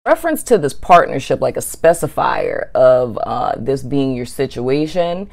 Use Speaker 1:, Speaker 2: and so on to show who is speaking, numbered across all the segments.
Speaker 1: Reference to this partnership, like a specifier of this being your situation,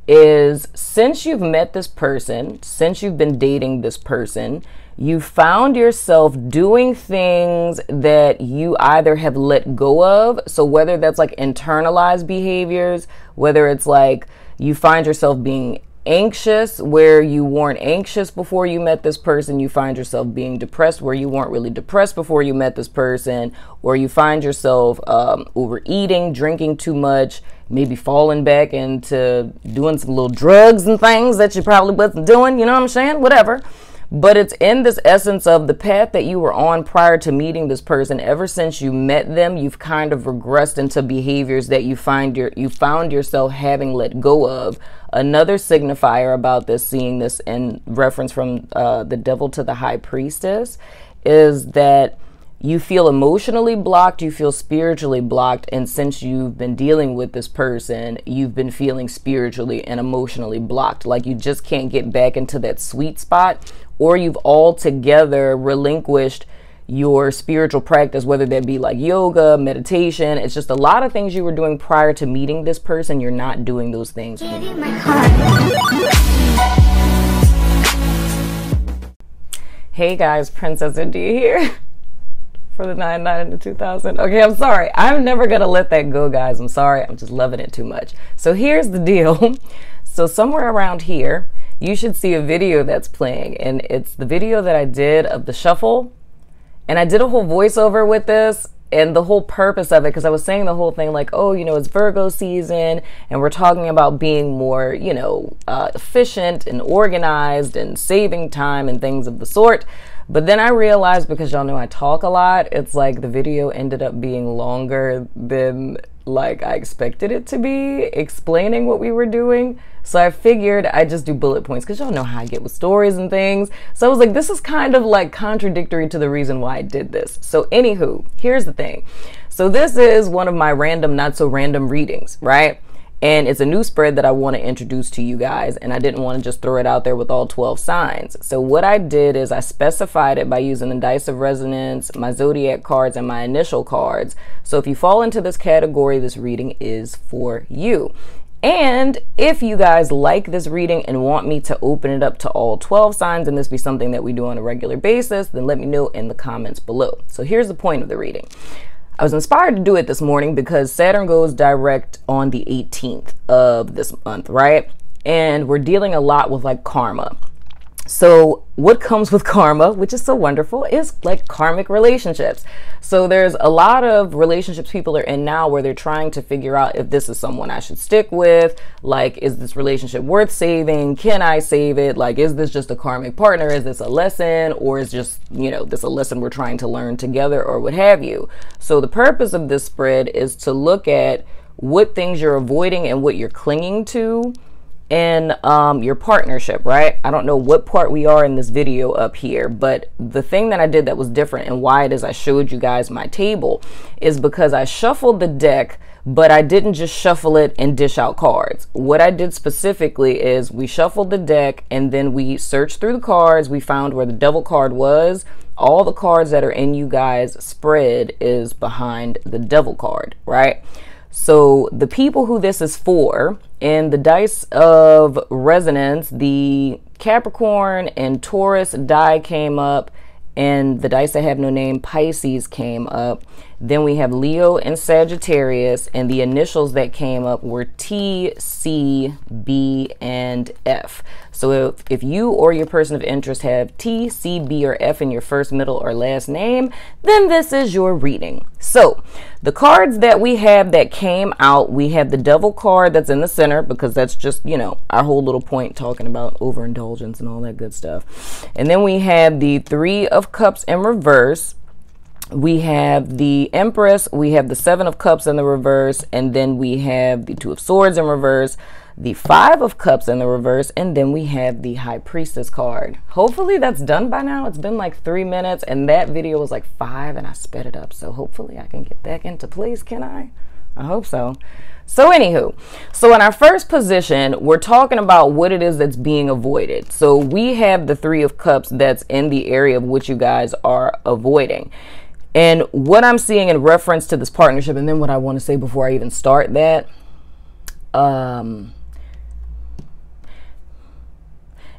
Speaker 1: is since you've met this person, since you've been dating this person, you found yourself doing things that you either have let go of. So whether that's like internalized behaviors, whether it's like you find yourself being anxious where you weren't anxious before you met this person, you find yourself being depressed where you weren't really depressed before you met this person, or you find yourself overeating, drinking too much, maybe falling back into doing some little drugs and things that you probably wasn't doing, you know what I'm saying? Whatever. But it's in this essence of the path that you were on prior to meeting this person. Ever since you met them, you've kind of regressed into behaviors that you found yourself having let go of. Another signifier about this, seeing this in reference from the devil to the high priestess, is that you feel emotionally blocked, you feel spiritually blocked, and since you've been dealing with this person, you've been feeling spiritually and emotionally blocked. Like you just can't get back into that sweet spot, or you've altogether relinquished your spiritual practice, whether that be like yoga, meditation. It's just a lot of things you were doing prior to meeting this person. You're not doing those things anymore. Hey guys, Princess India here. For the 99 and the 2000. Okay, I'm sorry. I'm never going to let that go, guys. I'm sorry. I'm just loving it too much. So here's the deal. So somewhere around here, you should see a video that's playing. And it's the video that I did of the shuffle. And I did a whole voiceover with this. And the whole purpose of it, because I was saying the whole thing like, oh, you know, it's Virgo season. And we're talking about being more, you know, efficient and organized and saving time and things of the sort. But then I realized, because y'all know I talk a lot, it's like the video ended up being longer than like I expected it to be, explaining what we were doing. So I figured I'd just do bullet points, because y'all know how I get with stories and things. So I was like, this is kind of like contradictory to the reason why I did this. So anywho, here's the thing. So this is one of my random, not so random readings, right? And it's a new spread that I want to introduce to you guys, and I didn't want to just throw it out there with all 12 signs. So what I did is I specified it by using the dice of resonance, my zodiac cards, and my initial cards. So if you fall into this category, this reading is for you. And if you guys like this reading and want me to open it up to all 12 signs and this be something that we do on a regular basis, then let me know in the comments below. So here's the point of the reading. I was inspired to do it this morning because Saturn goes direct on the 18th of this month, right? And we're dealing a lot with like karma. So what comes with karma, which is so wonderful, is like karmic relationships. So there's a lot of relationships people are in now where they're trying to figure out if this is someone I should stick with. Like, is this relationship worth saving? Can I save it? Like, is this just a karmic partner? Is this a lesson? Or is just, you know, this a lesson we're trying to learn together, or what have you? So the purpose of this spread is to look at what things you're avoiding and what you're clinging to in your partnership, right? I don't know what part we are in this video up here, but the thing that I did that was different and why it is I showed you guys my table is because I shuffled the deck, but I didn't just shuffle it and dish out cards. What I did specifically is we shuffled the deck and then we searched through the cards. We found where the devil card was. All the cards that are in you guys' spread is behind the devil card, right? So the people who this is for, in the dice of resonance, the Capricorn and Taurus die came up, and the dice that have no name, Pisces, came up. Then we have Leo and Sagittarius, and the initials that came up were T, C, B, and F. So if you or your person of interest have T, C, B, or F in your first, middle, or last name, then this is your reading. So the cards that we have that came out, we have the devil card that's in the center, because that's just, you know, our whole little point talking about overindulgence and all that good stuff. And then we have the Three of Cups in reverse. We have the Empress, we have the Seven of Cups in the reverse, and then we have the Two of Swords in reverse, the Five of Cups in the reverse, and then we have the High Priestess card. Hopefully that's done by now. It's been like 3 minutes, and that video was like 5, and I sped it up. So hopefully I can get back into place, can I? I hope so. So anywho, so in our first position, we're talking about what it is that's being avoided. So we have the Three of Cups that's in the area of which you guys are avoiding. And what I'm seeing in reference to this partnership, and then what I want to say before I even start that,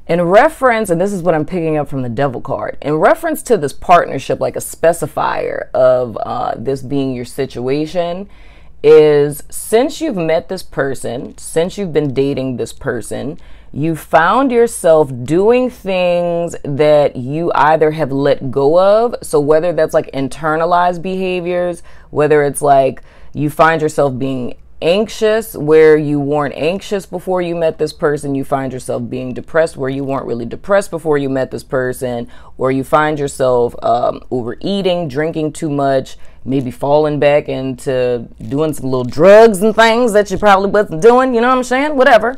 Speaker 1: in reference, and this is what I'm picking up from the Devil card, in reference to this partnership, like a specifier of this being your situation, is since you've met this person, since you've been dating this person, you found yourself doing things that you either have let go of. So whether that's like internalized behaviors, whether it's like you find yourself being anxious where you weren't anxious before you met this person, you find yourself being depressed where you weren't really depressed before you met this person, or you find yourself overeating, drinking too much, maybe falling back into doing some little drugs and things that you probably wasn't doing, you know what I'm saying? Whatever.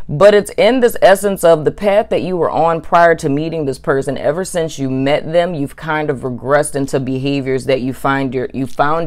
Speaker 1: But it's in this essence of the path that you were on prior to meeting this person. Ever since you met them, you've kind of regressed into behaviors that you found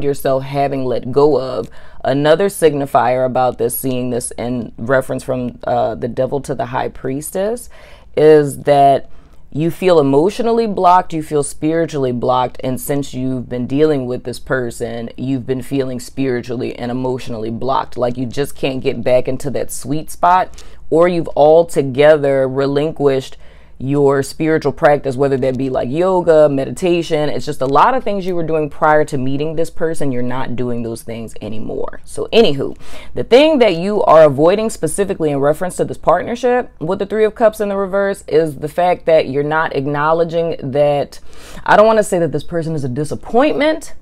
Speaker 1: yourself having let go of. Another signifier about this, seeing this in reference from the Devil to the High Priestess, is that you feel emotionally blocked, you feel spiritually blocked, and since you've been dealing with this person, you've been feeling spiritually and emotionally blocked. Like you just can't get back into that sweet spot, or you've altogether relinquished your spiritual practice, whether that be like yoga, meditation. It's just a lot of things you were doing prior to meeting this person. You're not doing those things anymore. So anywho, the thing that you are avoiding specifically in reference to this partnership with the Three of Cups in the reverse is the fact that you're not acknowledging that, I don't want to say that this person is a disappointment,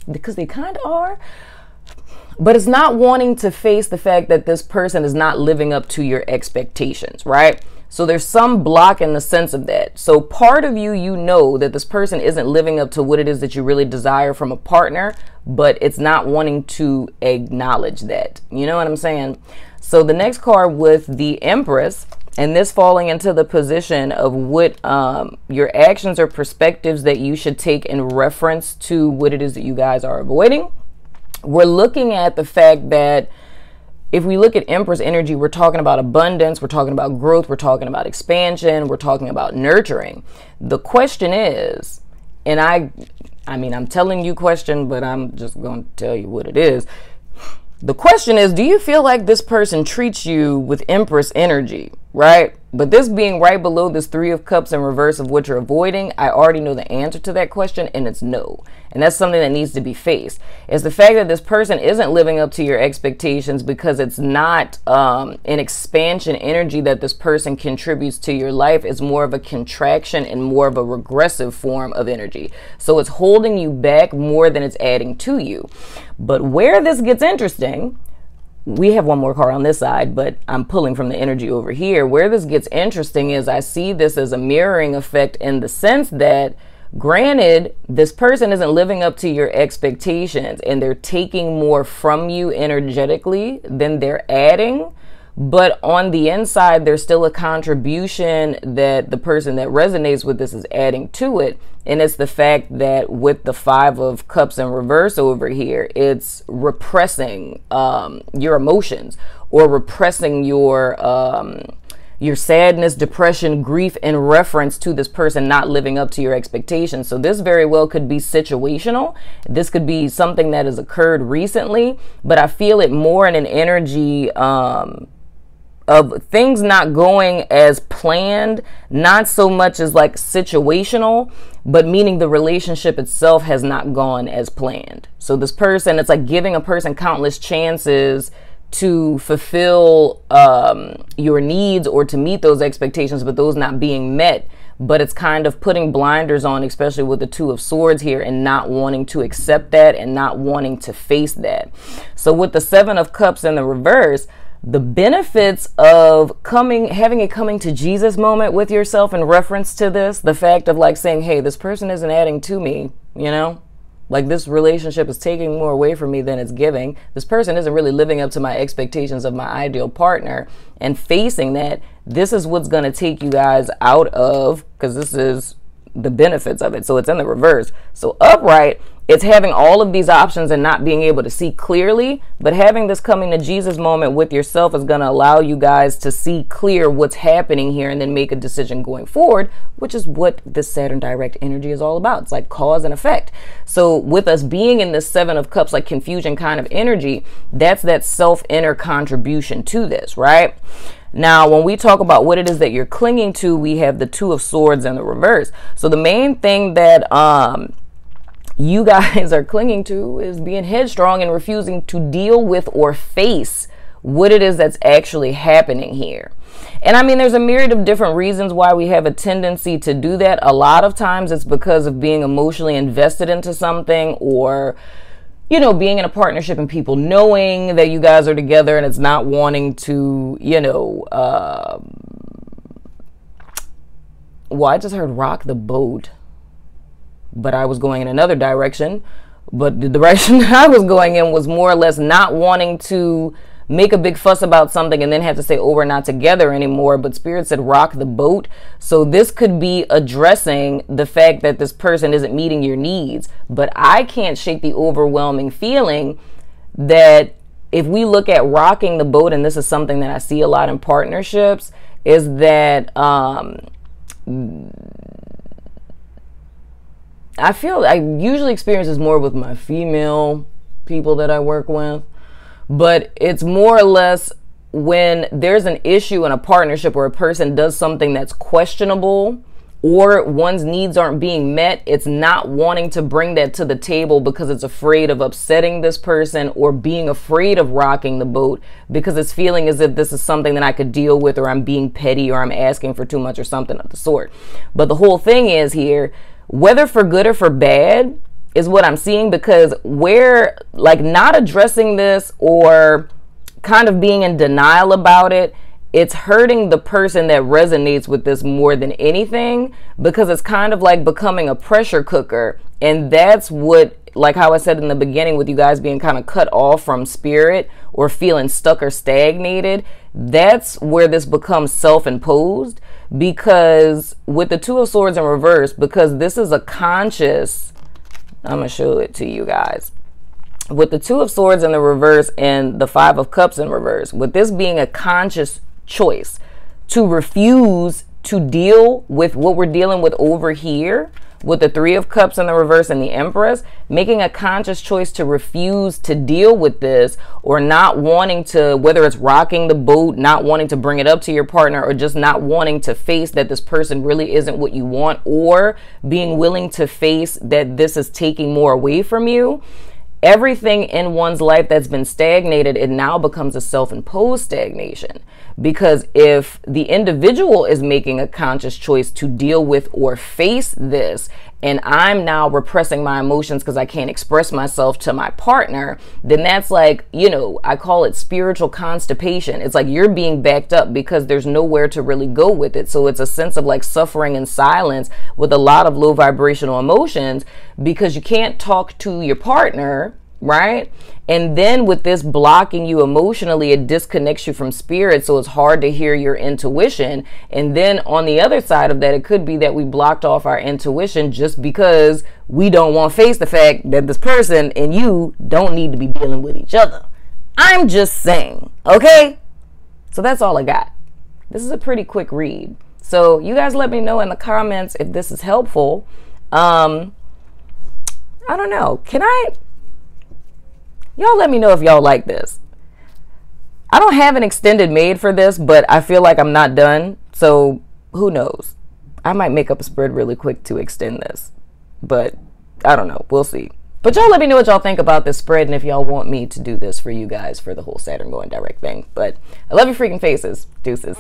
Speaker 1: because they kind of are, but it's not wanting to face the fact that this person is not living up to your expectations, right? So there's some block in the sense of that. So part of you, you know that this person isn't living up to what it is that you really desire from a partner, but it's not wanting to acknowledge that. You know what I'm saying? So the next card with the Empress, and this falling into the position of what your actions or perspectives that you should take in reference to what it is that you guys are avoiding. We're looking at the fact that if we look at Empress energy, we're talking about abundance, we're talking about growth, we're talking about expansion, we're talking about nurturing. The question is, and I mean, I'm telling you question, but I'm just going to tell you what it is. The question is, do you feel like this person treats you with Empress energy, right? But this being right below this Three of Cups in reverse of what you're avoiding, I already know the answer to that question, and it's no. And that's something that needs to be faced. It's the fact that this person isn't living up to your expectations because it's not an expansion energy that this person contributes to your life. It's more of a contraction and more of a regressive form of energy. So it's holding you back more than it's adding to you. But where this gets interesting, we have one more card on this side, but I'm pulling from the energy over here. Where this gets interesting is I see this as a mirroring effect in the sense that, granted, this person isn't living up to your expectations and they're taking more from you energetically than they're adding. But on the inside, there's still a contribution that the person that resonates with this is adding to it. And it's the fact that with the Five of Cups in reverse over here, it's repressing your emotions, or repressing your sadness, depression, grief in reference to this person not living up to your expectations. So this very well could be situational. This could be something that has occurred recently, but I feel it more in an energy of things not going as planned, not so much as like situational, but meaning the relationship itself has not gone as planned. So this person, it's like giving a person countless chances to fulfill your needs or to meet those expectations, but those not being met. But it's kind of putting blinders on, especially with the Two of Swords here, and not wanting to accept that and not wanting to face that. So with the Seven of Cups in the reverse, the benefits of having a coming to Jesus moment with yourself in reference to this, the fact of like saying, hey, this person isn't adding to me, you know? Like this relationship is taking more away from me than it's giving. This person isn't really living up to my expectations of my ideal partner. And facing that, this is what's going to take you guys out of, because this is the benefits of it. So it's in the reverse. So upright, it's having all of these options and not being able to see clearly, but having this coming to Jesus moment with yourself is going to allow you guys to see clear what's happening here and then make a decision going forward, which is what this Saturn direct energy is all about. It's like cause and effect. So with us being in this Seven of Cups, like confusion kind of energy, that's that self-inner contribution to this, right? Now, when we talk about what it is that you're clinging to, we have the Two of Swords in the reverse. So the main thing that you guys are clinging to is being headstrong and refusing to deal with or face what it is that's actually happening here. And I mean, there's a myriad of different reasons why we have a tendency to do that. A lot of times it's because of being emotionally invested into something, or, you know, being in a partnership and people knowing that you guys are together and it's not wanting to, you know, well, I just heard rock the boat, but I was going in another direction. But the direction that I was going in was more or less not wanting to make a big fuss about something and then have to say, oh, we're not together anymore. But Spirit said rock the boat. So this could be addressing the fact that this person isn't meeting your needs. But I can't shake the overwhelming feeling that if we look at rocking the boat, and this is something that I see a lot in partnerships, is that I feel I usually experience this more with my female people that I work with, but it's more or less when there's an issue in a partnership where a person does something that's questionable or one's needs aren't being met, it's not wanting to bring that to the table because it's afraid of upsetting this person or being afraid of rocking the boat because it's feeling as if this is something that I could deal with, or I'm being petty, or I'm asking for too much or something of the sort. But the whole thing is here, whether for good or for bad is what I'm seeing, because we're like not addressing this or kind of being in denial about it, it's hurting the person that resonates with this more than anything, because it's kind of like becoming a pressure cooker. And that's what, like how I said in the beginning with you guys being kind of cut off from spirit or feeling stuck or stagnated, that's where this becomes self-imposed. Because with the Two of Swords in reverse, because this is a conscious, I'm going to show it to you guys. With the Two of Swords in the reverse and the Five of Cups in reverse, with this being a conscious choice to refuse to deal with what we're dealing with over here, with the Three of Cups in the reverse and the Empress, making a conscious choice to refuse to deal with this, or not wanting to, whether it's rocking the boat, not wanting to bring it up to your partner, or just not wanting to face that this person really isn't what you want, or being willing to face that this is taking more away from you. Everything in one's life that's been stagnated, it now becomes a self-imposed stagnation. Because if the individual is making a conscious choice to deal with or face this, and I'm now repressing my emotions because I can't express myself to my partner, then that's like, you know, I call it spiritual constipation. It's like you're being backed up because there's nowhere to really go with it. So it's a sense of like suffering in silence with a lot of low vibrational emotions, because you can't talk to your partner, right? And then with this blocking you emotionally, it disconnects you from spirit, so it's hard to hear your intuition. And then on the other side of that, it could be that we blocked off our intuition just because we don't want to face the fact that this person and you don't need to be dealing with each other. I'm just saying, okay? So that's all I got. This is a pretty quick read. So you guys let me know in the comments if this is helpful. I don't know. Y'all let me know if y'all like this. I don't have an extended made for this, but I feel like I'm not done. So who knows? I might make up a spread really quick to extend this. But I don't know. We'll see. But y'all let me know what y'all think about this spread, and if y'all want me to do this for you guys for the whole Saturn going direct thing. But I love your freaking faces. Deuces.